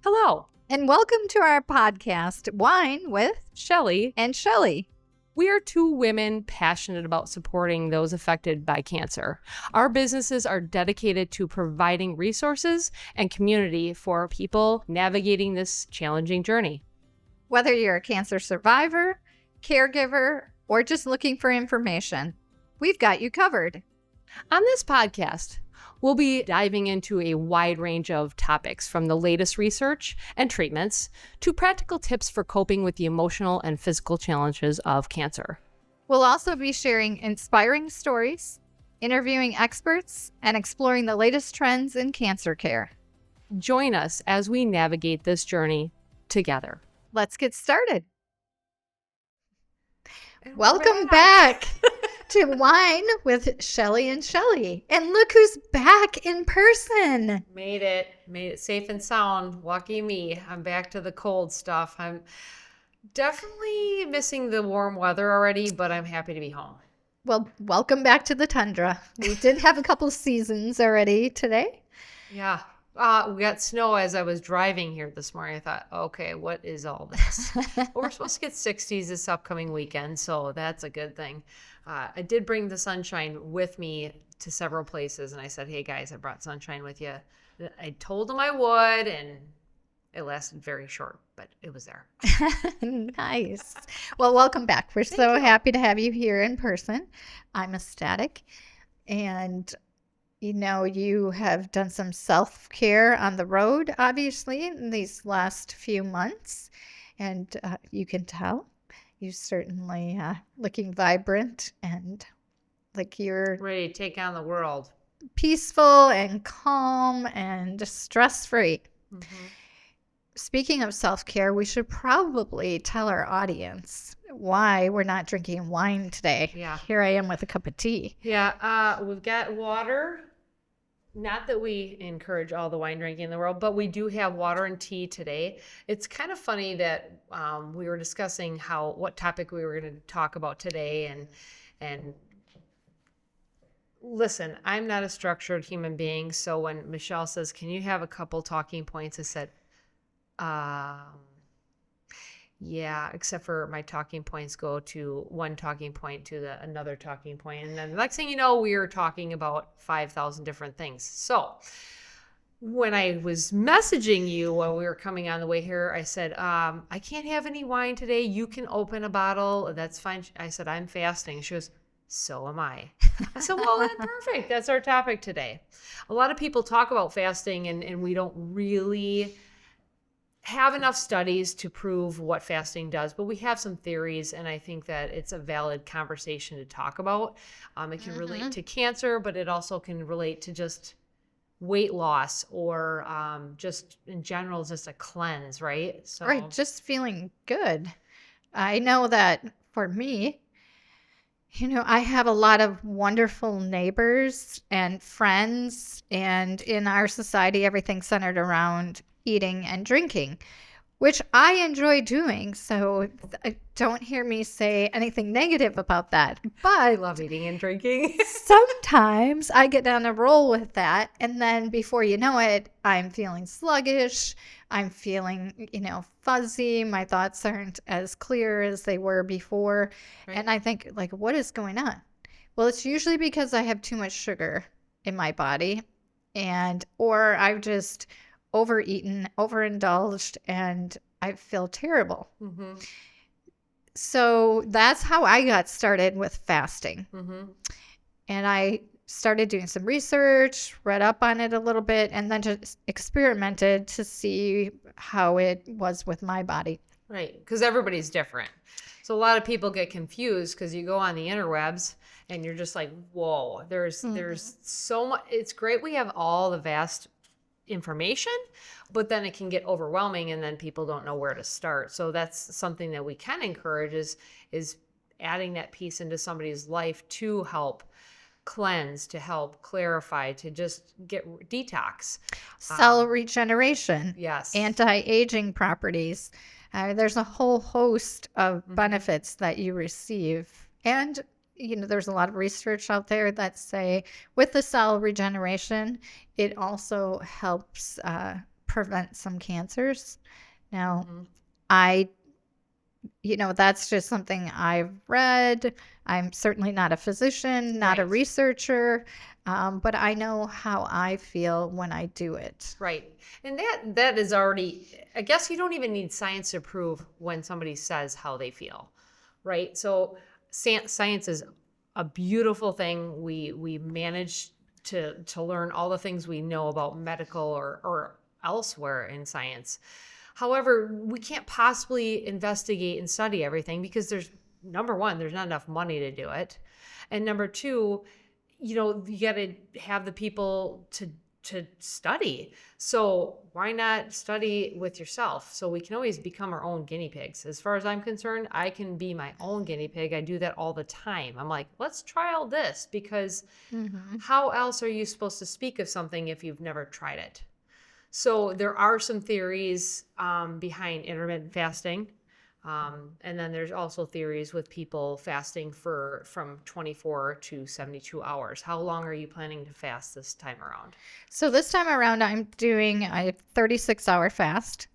Hello, And welcome to our podcast, Wine with Shelley. and Shelly. We are two women passionate about supporting those affected by cancer. Our businesses are dedicated to providing resources and community for people navigating this challenging journey. Whether you're a cancer survivor, caregiver, or just looking for information, we've got you covered. On this podcast, we'll be diving into a wide range of topics from the latest research and treatments to practical tips for coping with the emotional and physical challenges of cancer. We'll also be sharing inspiring stories, interviewing experts, and exploring the latest trends in cancer care. Join us as we navigate this journey together. Let's get started. Welcome back to Wine with Shelley and Shelly. And look who's back in person. Made it safe and sound. Lucky me. I'm back to the cold stuff. I'm definitely missing the warm weather already, but I'm happy to be home. Well, welcome back to the tundra. We did have a couple seasons already today. Yeah. We got snow as I was driving here this morning. I thought, okay, what is all this? But we're supposed to get 60s this upcoming weekend, so that's a good thing. I did bring the sunshine with me to several places, and I said, hey, guys, I brought sunshine with you. I told them I would, and it lasted very short, but it was there. Nice. Well, welcome back. We're so happy to have you here in person. I'm ecstatic. And you have done some self-care on the road, obviously, in these last few months. And you can tell you're certainly looking vibrant and like you're ready to take on the world. Peaceful and calm and stress-free. Mm-hmm. Speaking of self-care, we should probably tell our audience why we're not drinking wine today. Yeah. Here I am with a cup of tea. Yeah, we've got water. Not that we encourage all the wine drinking in the world, but we do have water and tea today. It's kind of funny that we were discussing what topic we were going to talk about today, and listen, I'm not a structured human being, so when Michelle says, "Can you have a couple talking points?" I said, yeah, except for my talking points go to one talking point to another talking point. And then the next thing you know, we are talking about 5,000 different things. So when I was messaging you while we were coming on the way here, I said, I can't have any wine today. You can open a bottle. That's fine. I said, I'm fasting. She goes, so am I. I said, well, that's perfect. That's our topic today. A lot of people talk about fasting and we don't really have enough studies to prove what fasting does, but we have some theories, and I think that it's a valid conversation to talk about. It can relate to cancer, but it also can relate to just weight loss or just in general, just a cleanse, right? So, right, just feeling good. I know that for me, I have a lot of wonderful neighbors and friends, and in our society, everything's centered around eating and drinking, which I enjoy doing. So don't hear me say anything negative about that. But I love eating and drinking. Sometimes I get down a roll with that. And then before you know it, I'm feeling sluggish. I'm feeling, fuzzy. My thoughts aren't as clear as they were before. Right. And I think, like, what is going on? Well, it's usually because I have too much sugar in my body or I've just overeaten, overindulged, and I feel terrible. Mm-hmm. So that's how I got started with fasting. Mm-hmm. And I started doing some research, read up on it a little bit, and then just experimented to see how it was with my body. Right, because everybody's different. So a lot of people get confused because you go on the interwebs and you're just like, whoa, there's so much. It's great we have all the vast information, but then it can get overwhelming and then people don't know where to start. So that's something that we can encourage is adding that piece into somebody's life to help cleanse, to help clarify, to just get detox. Cell regeneration. Yes. Anti-aging properties. There's a whole host of benefits that you receive. And there's a lot of research out there that say with the cell regeneration, it also helps prevent some cancers. Now, Mhm. that's just something I've read. I'm certainly not a physician, not a Right. researcher, but I know how I feel when I do it. Right. And that is already, I guess you don't even need science to prove when somebody says how they feel. Right? So science is a beautiful thing. We manage to learn all the things we know about medical or elsewhere in science. However, we can't possibly investigate and study everything because there's number one, there's not enough money to do it. And number two, you got to have the people to study. So why not study with yourself? So we can always become our own guinea pigs. As far as I'm concerned, I can be my own guinea pig. I do that all the time. I'm like, let's try all this, because Hmm. how else are you supposed to speak of something if you've never tried it? So there are some theories behind intermittent fasting. And then there's also theories with people fasting from 24 to 72 hours. How long are you planning to fast this time around? So this time around, I'm doing a 36-hour fast.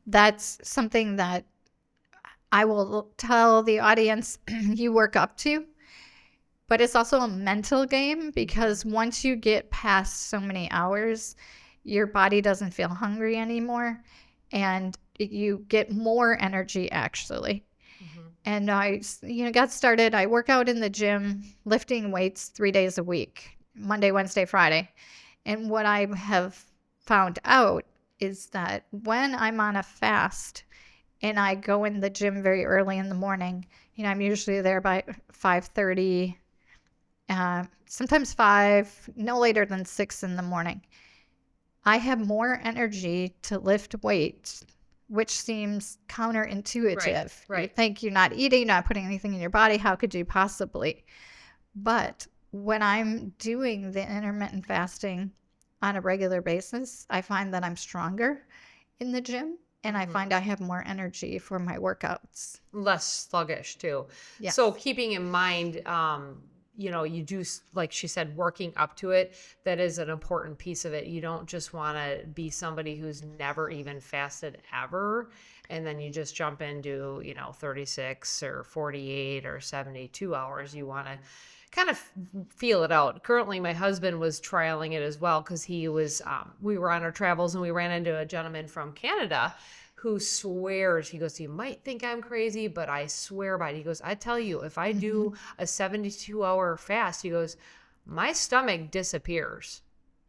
That's something that I will tell the audience you work up to, but it's also a mental game because once you get past so many hours, your body doesn't feel hungry anymore and you get more energy actually. Mm-hmm. And got started. I work out in the gym, lifting weights 3 days a week, Monday, Wednesday, Friday. And what I have found out is that when I'm on a fast and I go in the gym very early in the morning, I'm usually there by 5:30, sometimes 5, no later than 6 in the morning. I have more energy to lift weights, which seems counterintuitive. You Right. think you're not eating, not putting anything in your body. How could you possibly? But when I'm doing the intermittent fasting on a regular basis, I find that I'm stronger in the gym and I Mm-hmm. find I have more energy for my workouts. Less sluggish too. So Yes. keeping in mind, you do, like she said, working up to it. That is an important piece of it. You don't just want to be somebody who's never even fasted ever, and then you just jump into 36 or 48 or 72 hours. You want to kind of feel it out. Currently, my husband was trialing it as well because we were on our travels and we ran into a gentleman from Canada who swears, he goes, you might think I'm crazy, but I swear by it. He goes, I tell you, if I Hmm. do a 72-hour fast, he goes, my stomach disappears.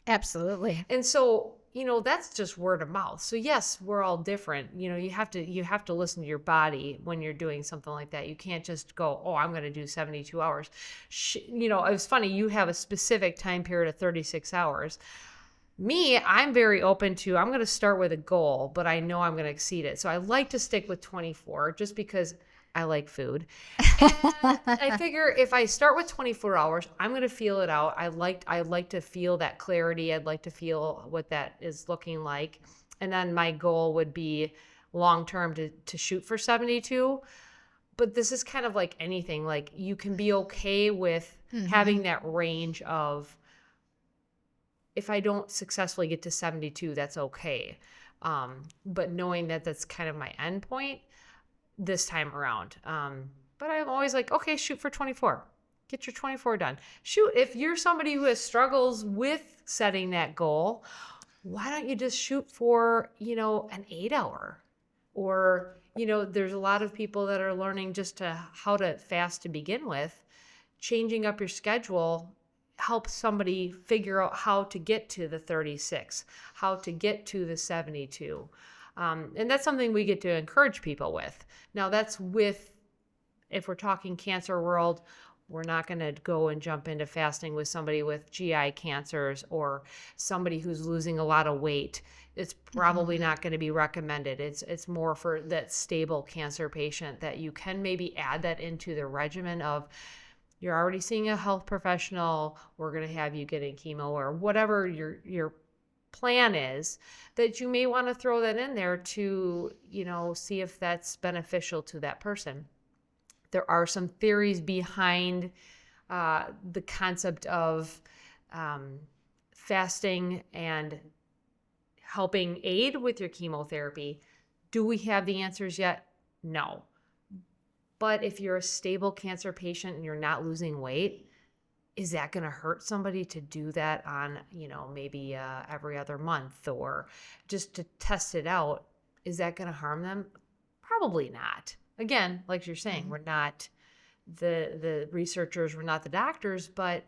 Absolutely. And so, that's just word of mouth. So yes, we're all different. You have to listen to your body when you're doing something like that. You can't just go, oh, I'm going to do 72 hours. It was funny. You have a specific time period of 36 hours. Me, I'm very open to, I'm going to start with a goal, but I know I'm going to exceed it. So I like to stick with 24 just because I like food. And I figure if I start with 24 hours, I'm going to feel it out. I like to feel that clarity. I'd like to feel what that is looking like. And then my goal would be long term to shoot for 72. But this is kind of like anything. Like you can be okay with Hmm. having that range of, if I don't successfully get to 72, that's okay. But knowing that that's kind of my end point this time around. But I'm always like, okay, shoot for 24. Get your 24 done. Shoot, if you're somebody who has struggles with setting that goal, why don't you just shoot for, an 8 hour? Or, there's a lot of people that are learning just how to fast to begin with. Changing up your schedule helps somebody figure out how to get to the 36, how to get to the 72. And that's something we get to encourage people with. Now, that's if we're talking cancer world, we're not going to go and jump into fasting with somebody with GI cancers or somebody who's losing a lot of weight. It's probably Hmm. not going to be recommended. It's more for that stable cancer patient that you can maybe add that into the regimen of, you're already seeing a health professional, we're going to have you getting chemo or whatever your plan is, that you may want to throw that in there to, see if that's beneficial to that person. There are some theories behind the concept of fasting and helping aid with your chemotherapy. Do we have the answers yet? No. But if you're a stable cancer patient and you're not losing weight, is that going to hurt somebody to do that on, maybe every other month or just to test it out? Is that going to harm them? Probably not. Again, like you're saying, we're not the researchers, we're not the doctors, but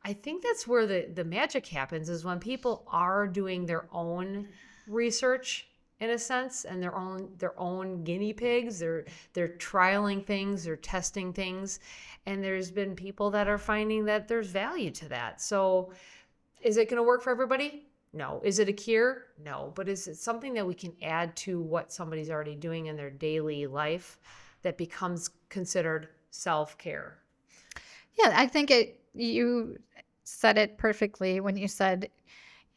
I think that's where the magic happens, is when people are doing their own research in a sense, and their own guinea pigs. They're trialing things, they're testing things, and there's been people that are finding that there's value to that. So is it going to work for everybody? No. Is it a cure? No. But is it something that we can add to what somebody's already doing in their daily life that becomes considered self-care? Yeah, I think you said it perfectly when you said,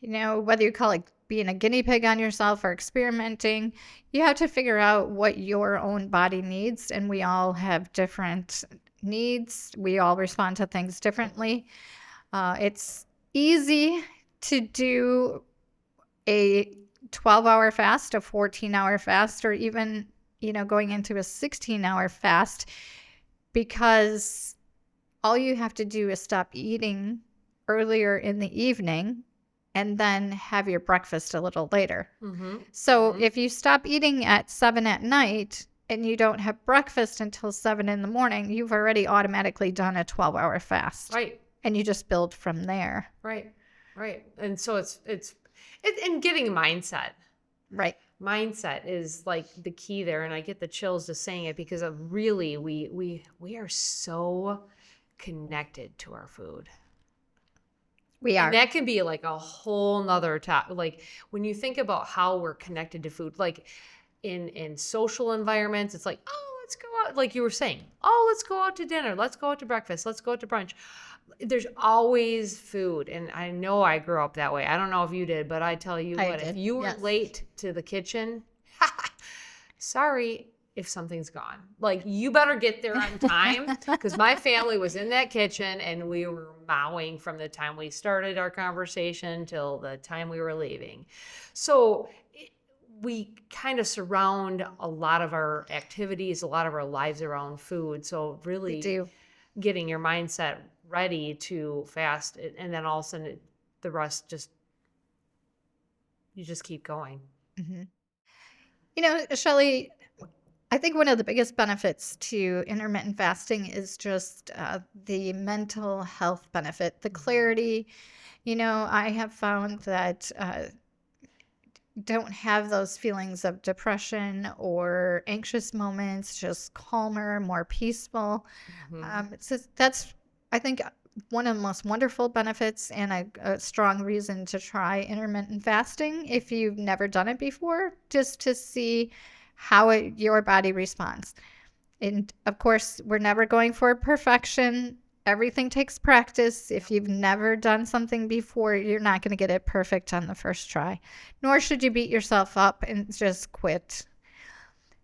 whether you call it being a guinea pig on yourself or experimenting, you have to figure out what your own body needs. And we all have different needs. We all respond to things differently. It's easy to do a 12-hour fast, a 14-hour fast, or even, going into a 16-hour fast, because all you have to do is stop eating earlier in the evening and then have your breakfast a little later. So if you stop eating at 7 at night and you don't have breakfast until 7 in the morning, you've already automatically done a 12-hour fast. Right. And you just build from there. Right. And so it's and getting mindset. Right. Mindset is like the key there. And I get the chills just saying it, because of really, we are so connected to our food. We are. And that can be like a whole nother topic. Like when you think about how we're connected to food, like in social environments, it's like, oh, let's go out. Like you were saying, oh, let's go out to dinner. Let's go out to breakfast. Let's go out to brunch. There's always food. And I know I grew up that way. I don't know if you did, but I tell you what, if you were late to the kitchen, sorry if something's gone. Like you better get there on time, because my family was in that kitchen and we were mowing from the time we started our conversation till the time we were leaving. So we kind of surround a lot of our activities, a lot of our lives around food. So really getting your mindset ready to fast, and then all of a sudden the rest you just keep going. Shelley, I think one of the biggest benefits to intermittent fasting is just the mental health benefit, the clarity. I have found that don't have those feelings of depression or anxious moments, just calmer, more peaceful. That's, I think, one of the most wonderful benefits, and a strong reason to try intermittent fasting if you've never done it before, just to see how your body responds. And of course, we're never going for perfection. Everything takes practice. If you've never done something before, you're not going to get it perfect on the first try. Nor should you beat yourself up and just quit.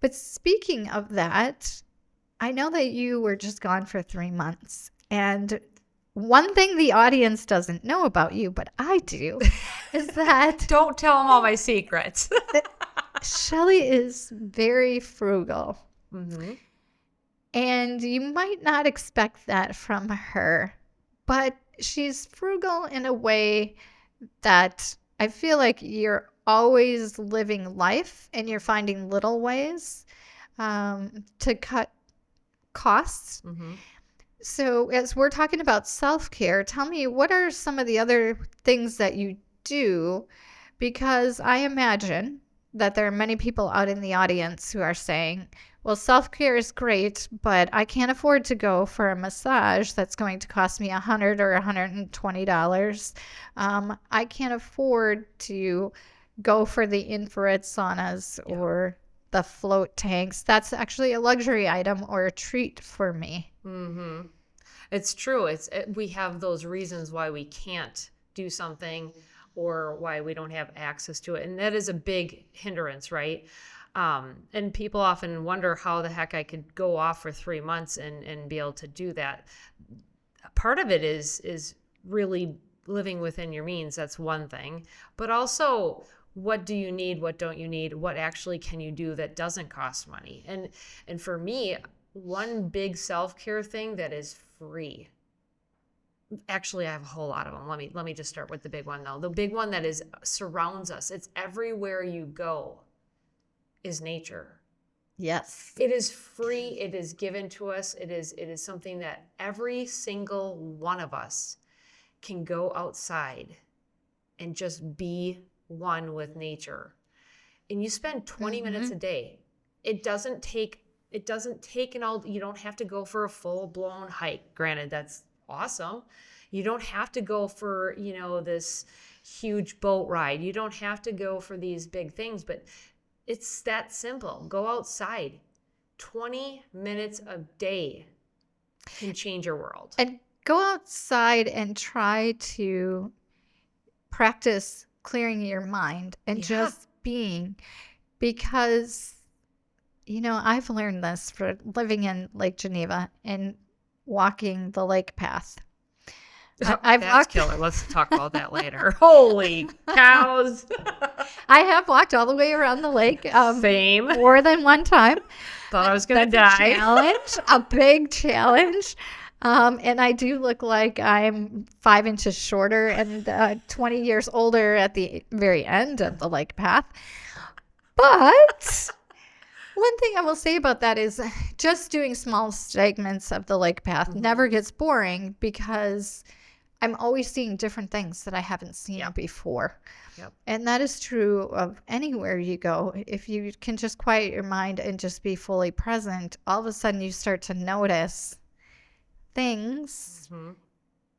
But speaking of that, I know that you were just gone for 3 months. And one thing the audience doesn't know about you, but I do, is that don't tell them all my secrets. Shelley is very frugal. And you might not expect that from her, but she's frugal in a way that I feel like you're always living life and you're finding little ways to cut costs. So as we're talking about self-care, tell me, what are some of the other things that you do? Because I imagine that there are many people out in the audience who are saying, well, self-care is great, but I can't afford to go for a massage that's going to cost me $100 or $120. I can't afford to go for the infrared saunas or the float tanks. That's actually a luxury item or a treat for me. It's true. We have those reasons why we can't do something or why we don't have access to it. And that is a big hindrance, right? And people often wonder how the heck I could go off for 3 months and be able to do that. Part of it is really living within your means. That's one thing. But also what do you need? What don't you need? What actually can you do that doesn't cost money? And for me, one big self-care thing that is free. Actually, I have a whole lot of them. Let me just start with the big one though. The big one that is surrounds us. It's everywhere you go is nature. Yes. It is free. It is given to us. It is something that every single one of us can go outside and just be one with nature. And you spend 20 minutes a day. It doesn't take an all, you don't have to go for a full-blown hike. Granted, that's awesome. You don't have to go for, this huge boat ride. You don't have to go for these big things, but it's that simple. Go outside. 20 minutes a day can change your world. And go outside and try to practice clearing your mind and just being, because I've learned this for living in Lake Geneva and walking the lake path. I've That's walked. killer. Let's talk about that later. Holy cows. I have walked all the way around the lake. Same. More than one time. Thought I was going to That's die. a challenge, a big challenge. And I do look like I'm 5 inches shorter and 20 years older at the very end of the lake path. But one thing I will say about that is just doing small segments of the lake path never gets boring, because I'm always seeing different things that I haven't seen before. Yep. And that is true of anywhere you go. If you can just quiet your mind and just be fully present, all of a sudden you start to notice things,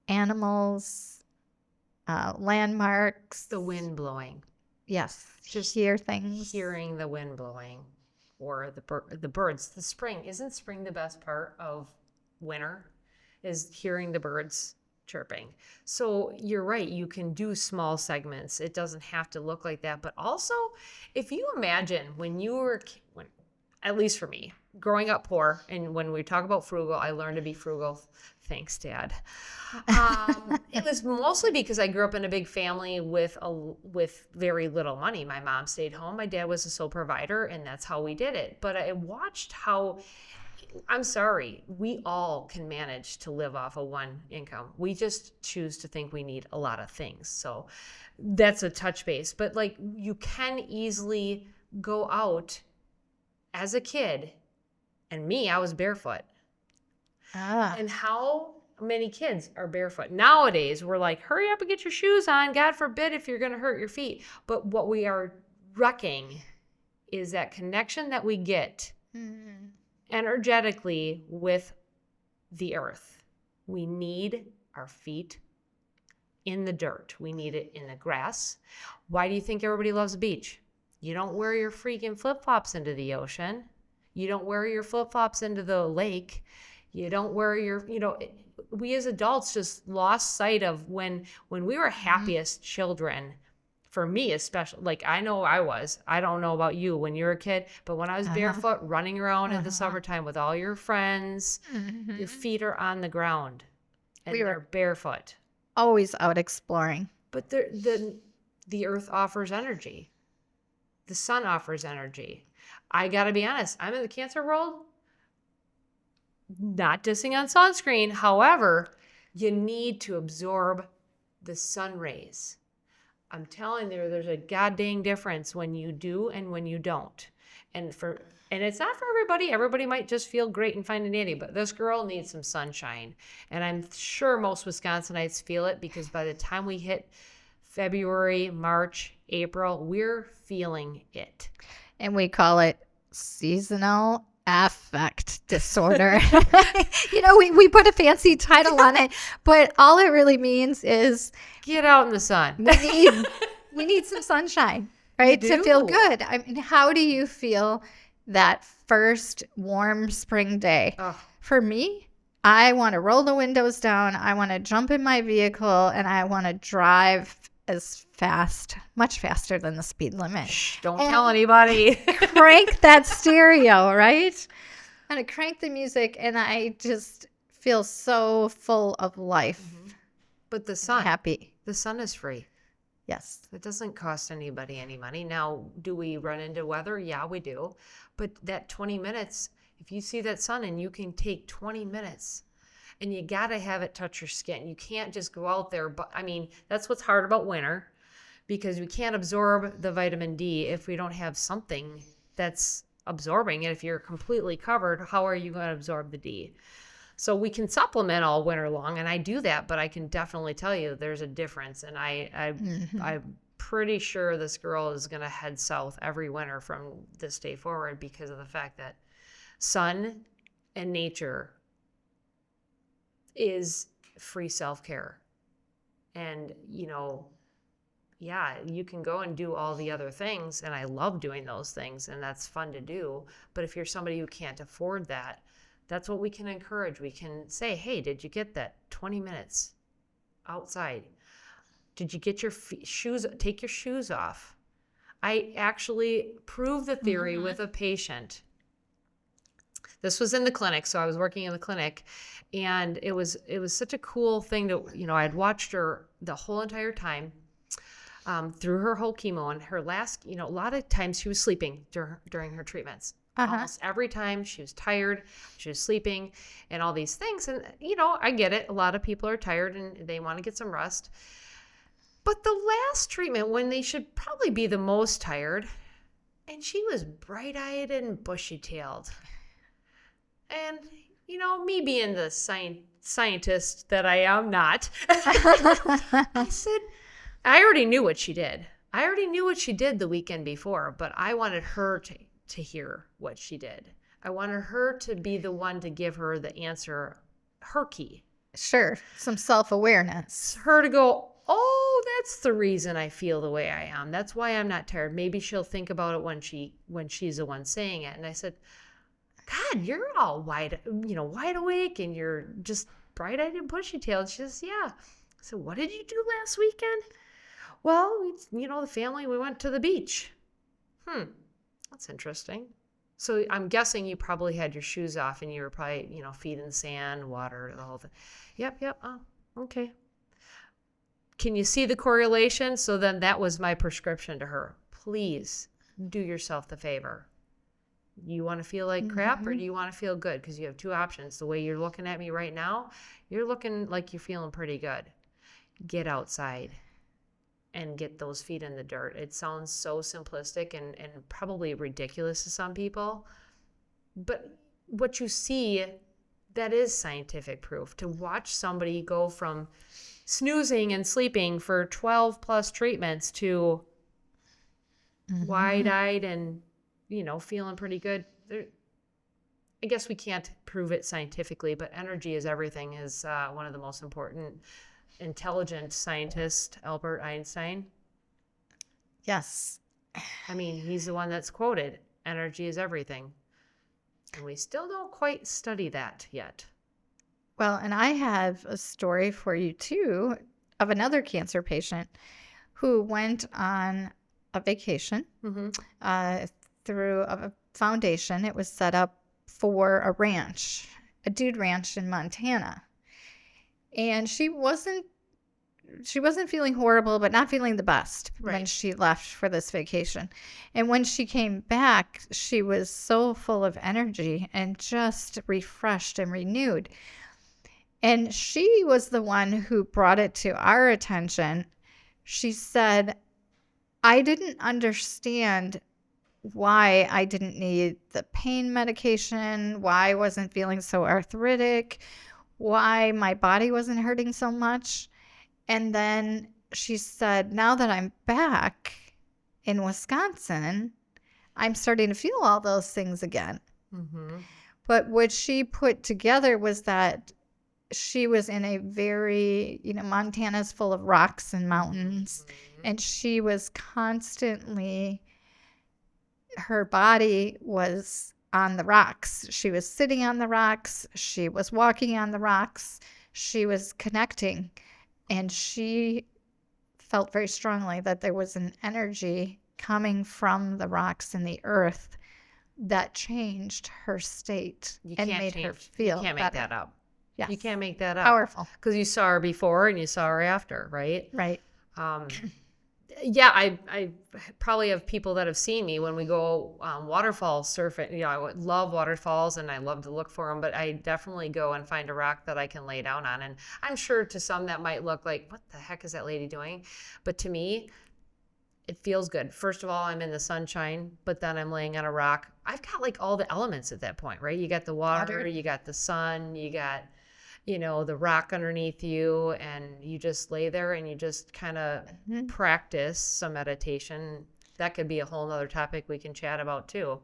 animals, landmarks. The wind blowing. Yes. Just hear things. Hearing the wind blowing, or the birds. The spring. Isn't spring the best part of winter? Is hearing the birds chirping. So you're right. You can do small segments. It doesn't have to look like that. But also, if you imagine when you were, at least for me, growing up poor, and when we talk about frugal, I learned to be frugal. Thanks, Dad. It was mostly because I grew up in a big family with very little money. My mom stayed home. My dad was a sole provider, and that's how we did it. But I watched how, I'm sorry, we all can manage to live off of one income. We just choose to think we need a lot of things. So that's a touch base. But like, you can easily go out as a kid, and me, I was barefoot. And how many kids are barefoot? Nowadays, we're like, hurry up and get your shoes on. God forbid if you're going to hurt your feet. But what we are wrecking is that connection that we get energetically with the earth. We need our feet in the dirt. We need it in the grass. Why do you think everybody loves the beach? You don't wear your freaking flip-flops into the ocean. You don't wear your flip-flops into the lake. You don't wear your, we as adults just lost sight of when we were happiest children. For me, especially, like I know I was. I don't know about you when you were a kid, but when I was barefoot running around in the summertime with all your friends, your feet are on the ground and We were they're barefoot. always out exploring. But the earth offers energy. The sun offers energy. I got to be honest, I'm in the cancer world. Not dissing on sunscreen. However, you need to absorb the sun rays. I'm telling you, there's a goddamn difference when you do and when you don't. And it's not for everybody. Everybody might just feel great and fine and dandy, but this girl needs some sunshine. And I'm sure most Wisconsinites feel it, because by the time we hit February, March, April, we're feeling it. And we call it seasonal affect disorder. We put a fancy title on it, but all it really means is get out in the sun. we need some sunshine, right? To feel good. I mean, how do you feel that first warm spring day? For me, I want to roll the windows down. I want to jump in my vehicle and I want to drive as fast, much faster than the speed limit. Shh, don't tell anybody. Crank that stereo, right? And I crank the music and I just feel so full of life. But the sun, happy. The sun is free. Yes. It doesn't cost anybody any money. Now, do we run into weather? Yeah, we do. But that 20 minutes, if you see that sun and you can take 20 minutes and you got to have it touch your skin. You can't just go out there. But I mean, that's what's hard about winter because we can't absorb the vitamin D if we don't have something that's absorbing it. If you're completely covered, how are you going to absorb the D? So we can supplement all winter long, and I do that, but I can definitely tell you there's a difference. And I'm pretty sure this girl is going to head south every winter from this day forward because of the fact that sun and nature is free self-care. And, yeah, you can go and do all the other things, and I love doing those things, and that's fun to do. But if you're somebody who can't afford that, that's what we can encourage. We can say, hey, did you get that 20 minutes outside? Did you get your shoes, take your shoes off? I actually proved the theory with a patient. This was in the clinic, so I was working in the clinic, and it was such a cool thing to, I had watched her the whole entire time through her whole chemo, and her last, a lot of times she was sleeping during her treatments. Almost every time she was tired, she was sleeping, and all these things. And, I get it. A lot of people are tired and they want to get some rest. But the last treatment, when they should probably be the most tired, and she was bright-eyed and bushy-tailed. And, me being the scientist that I am not, I said, I already knew what she did. I already knew what she did the weekend before, but I wanted her to hear what she did. I wanted her to be the one to give her the answer, her key. Sure. Some self-awareness. Her to go, oh, that's the reason I feel the way I am. That's why I'm not tired. Maybe she'll think about it when she's the one saying it. And I said, God, you're all wide awake and you're just bright-eyed and bushy-tailed. She says, yeah. I said, what did you do last weekend? Well, the family, we went to the beach. That's interesting. So I'm guessing you probably had your shoes off and you were probably, feet in the sand, water, the whole thing. Yep. Oh, okay. Can you see the correlation? So then that was my prescription to her. Please do yourself the favor. You want to feel like crap or do you want to feel good? Because you have two options. The way you're looking at me right now, you're looking like you're feeling pretty good. Get outside and get those feet in the dirt. It sounds so simplistic and probably ridiculous to some people. But what you see, that is scientific proof. To watch somebody go from snoozing and sleeping for 12 plus treatments to wide-eyed and, feeling pretty good. I guess we can't prove it scientifically, but energy is everything is one of the most important intelligent scientist, Albert Einstein. Yes. I mean, he's the one that's quoted, energy is everything. And we still don't quite study that yet. Well, and I have a story for you too of another cancer patient who went on a vacation through a foundation. It was set up for a ranch, a dude ranch in Montana. And she wasn't feeling horrible, but not feeling the best when she left for this vacation. And when she came back, she was so full of energy and just refreshed and renewed. And she was the one who brought it to our attention. She said, I didn't understand why I didn't need the pain medication, why I wasn't feeling so arthritic, why my body wasn't hurting so much. And then she said, now that I'm back in Wisconsin, I'm starting to feel all those things again. But what she put together was that she was in a very, Montana's full of rocks and mountains, and she was constantly, her body was on the rocks. She was sitting on the rocks. She was walking on the rocks. She was connecting. And she felt very strongly that there was an energy coming from the rocks and the earth that changed her state and made her feel You can't better. make that up. Yes. You can't make that up. Powerful. Because you saw her before and you saw her after, right? Right. Yeah, I probably have people that have seen me when we go waterfall surfing. I would love waterfalls and I love to look for them, but I definitely go and find a rock that I can lay down on. And I'm sure to some that might look like, what the heck is that lady doing? But to me, it feels good. First of all, I'm in the sunshine, but then I'm laying on a rock. I've got like all the elements at that point, right? You got the water, you got the sun, you got, the rock underneath you, and you just lay there and you just kind of practice some meditation. That could be a whole nother topic we can chat about too.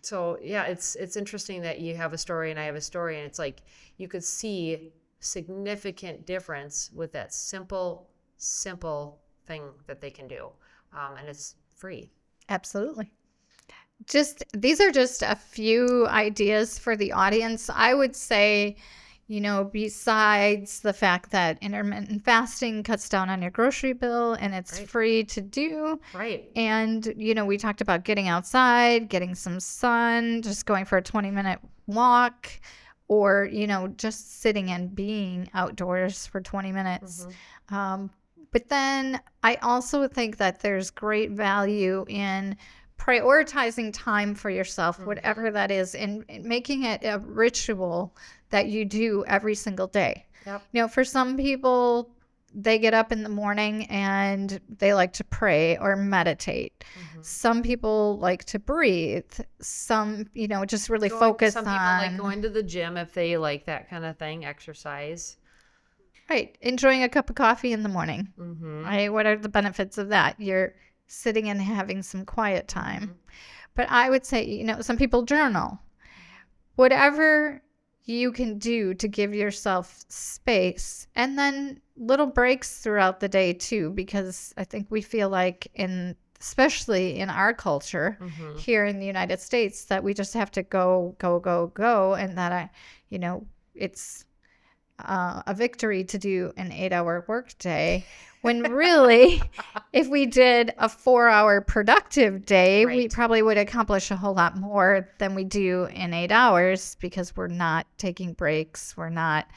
So yeah, it's interesting that you have a story and I have a story, and it's like you could see significant difference with that simple thing that they can do, and it's free. Absolutely. These are just a few ideas for the audience. I would say, besides the fact that intermittent fasting cuts down on your grocery bill and it's free to do. Right. And, we talked about getting outside, getting some sun, just going for a 20-minute walk, or, just sitting and being outdoors for 20 minutes. But then I also think that there's great value in prioritizing time for yourself, whatever that is, and making it a ritual that you do every single day. Yep. For some people, they get up in the morning and they like to pray or meditate. Some people like to breathe. Some, just really focus on. Some people like going to the gym if they like that kind of thing, exercise. Right. Enjoying a cup of coffee in the morning. Right. What are the benefits of that? You're sitting and having some quiet time. But I would say, some people journal. Whatever you can do to give yourself space, and then little breaks throughout the day too, because I think we feel like especially in our culture here in the United States, that we just have to go, and that it's a victory to do an 8-hour workday, when really if we did a 4-hour productive day, we probably would accomplish a whole lot more than we do in 8 hours, because we're not taking breaks, we're not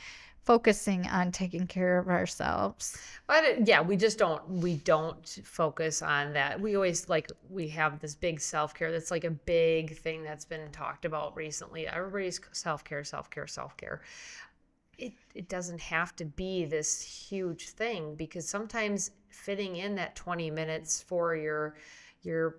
focusing on taking care of ourselves. But yeah, we don't focus on that. We always we have this big self-care that's like a big thing that's been talked about recently. Everybody's self-care. It doesn't have to be this huge thing, because sometimes fitting in that 20 minutes for your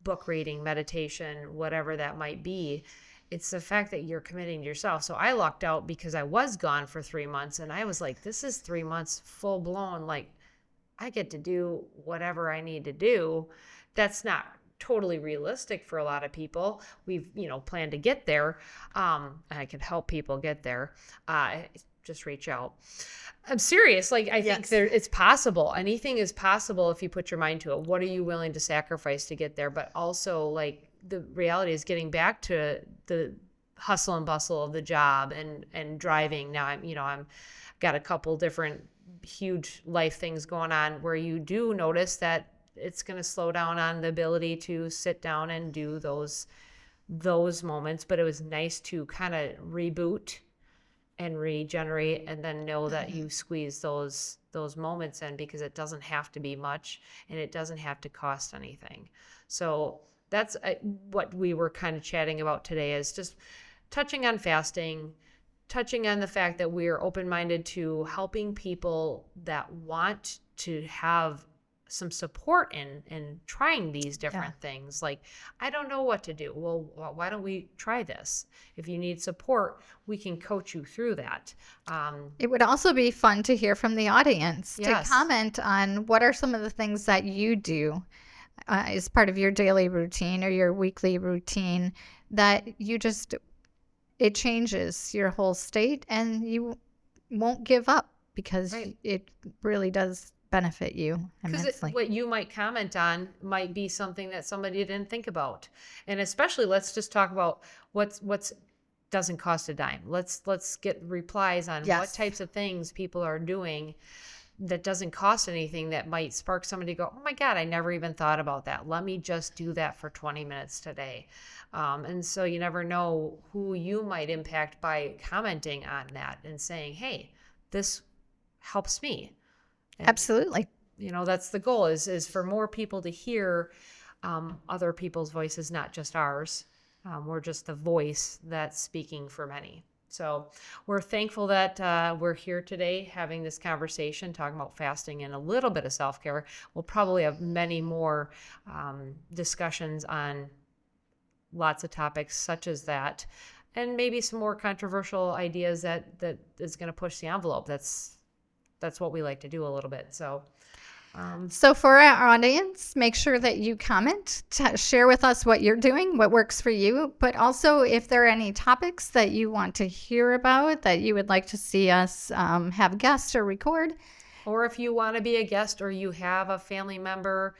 book reading, meditation, whatever that might be, it's the fact that you're committing to yourself. So I lucked out because I was gone for 3 months, and I was like, this is 3 months full blown. Like, I get to do whatever I need to do. That's not totally realistic for a lot of people. We've, planned to get there. I can help people get there. Just reach out. I'm serious. I think it's possible. Anything is possible if you put your mind to it. What are you willing to sacrifice to get there? But also, the reality is getting back to the hustle and bustle of the job and driving. Now I'm got a couple different huge life things going on where you do notice that it's going to slow down on the ability to sit down and do those moments. But it was nice to kind of reboot and regenerate, and then know that you squeeze those moments in, because it doesn't have to be much and it doesn't have to cost anything. So that's what we were kind of chatting about today, is just touching on fasting, touching on the fact that we're open-minded to helping people that want to have some support in trying these different things. I don't know what to do. Well, why don't we try this? If you need support, we can coach you through that. It would also be fun to hear from the audience to comment on what are some of the things that you do as part of your daily routine or your weekly routine that it changes your whole state, and you won't give up, because it really does benefit you immensely. What you might comment on might be something that somebody didn't think about. And especially, let's just talk about what's doesn't cost a dime. Let's get replies on what types of things people are doing that doesn't cost anything, that might spark somebody to go, oh my God, I never even thought about that. Let me just do that for 20 minutes today. And so you never know who you might impact by commenting on that and saying, hey, this helps me. Absolutely. that's the goal is for more people to hear other people's voices, not just ours. We're just the voice that's speaking for many. So we're thankful that we're here today having this conversation, talking about fasting and a little bit of self-care. We'll probably have many more discussions on lots of topics such as that, and maybe some more controversial ideas that is going to push the envelope. That's what we like to do a little bit. So for our audience, make sure that you comment, share with us what you're doing, what works for you, but also if there are any topics that you want to hear about that you would like to see us have guests or record. Or if you want to be a guest, or you have a family member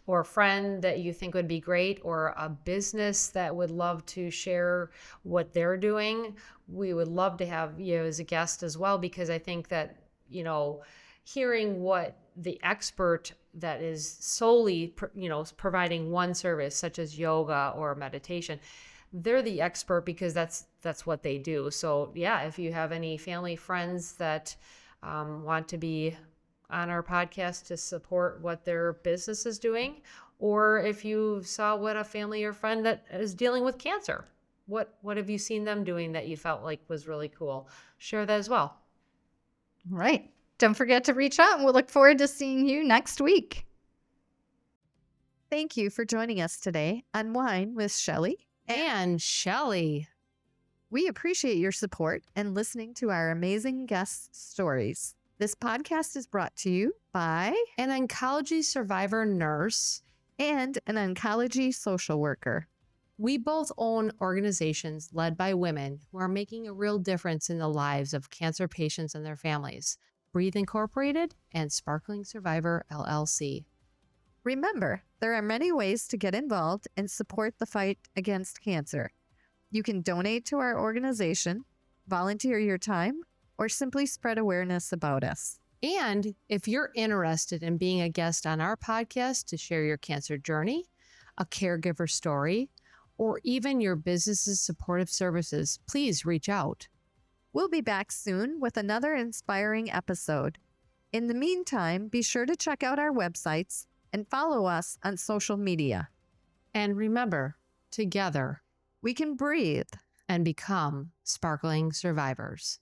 or a friend that you think would be great, or a business that would love to share what they're doing, we would love to have you as a guest as well, because I think that, hearing what the expert that is solely, providing one service such as yoga or meditation, they're the expert because that's what they do. So yeah, if you have any family friends that want to be on our podcast to support what their business is doing, or if you saw what a family or friend that is dealing with cancer, what have you seen them doing that you felt like was really cool, share that as well. Right. Don't forget to reach out, and we'll look forward to seeing you next week. Thank you for joining us today on Wine with Shelley and Shelly. We appreciate your support and listening to our amazing guests' stories. This podcast is brought to you by an oncology survivor nurse and an oncology social worker. We both own organizations led by women who are making a real difference in the lives of cancer patients and their families. Breathe Incorporated and Sparkling Survivor LLC. Remember, there are many ways to get involved and support the fight against cancer. You can donate to our organization, volunteer your time, or simply spread awareness about us. And if you're interested in being a guest on our podcast to share your cancer journey, a caregiver story, or even your business's supportive services, please reach out. We'll be back soon with another inspiring episode. In the meantime, be sure to check out our websites and follow us on social media. And remember, together, we can breathe and become sparkling survivors.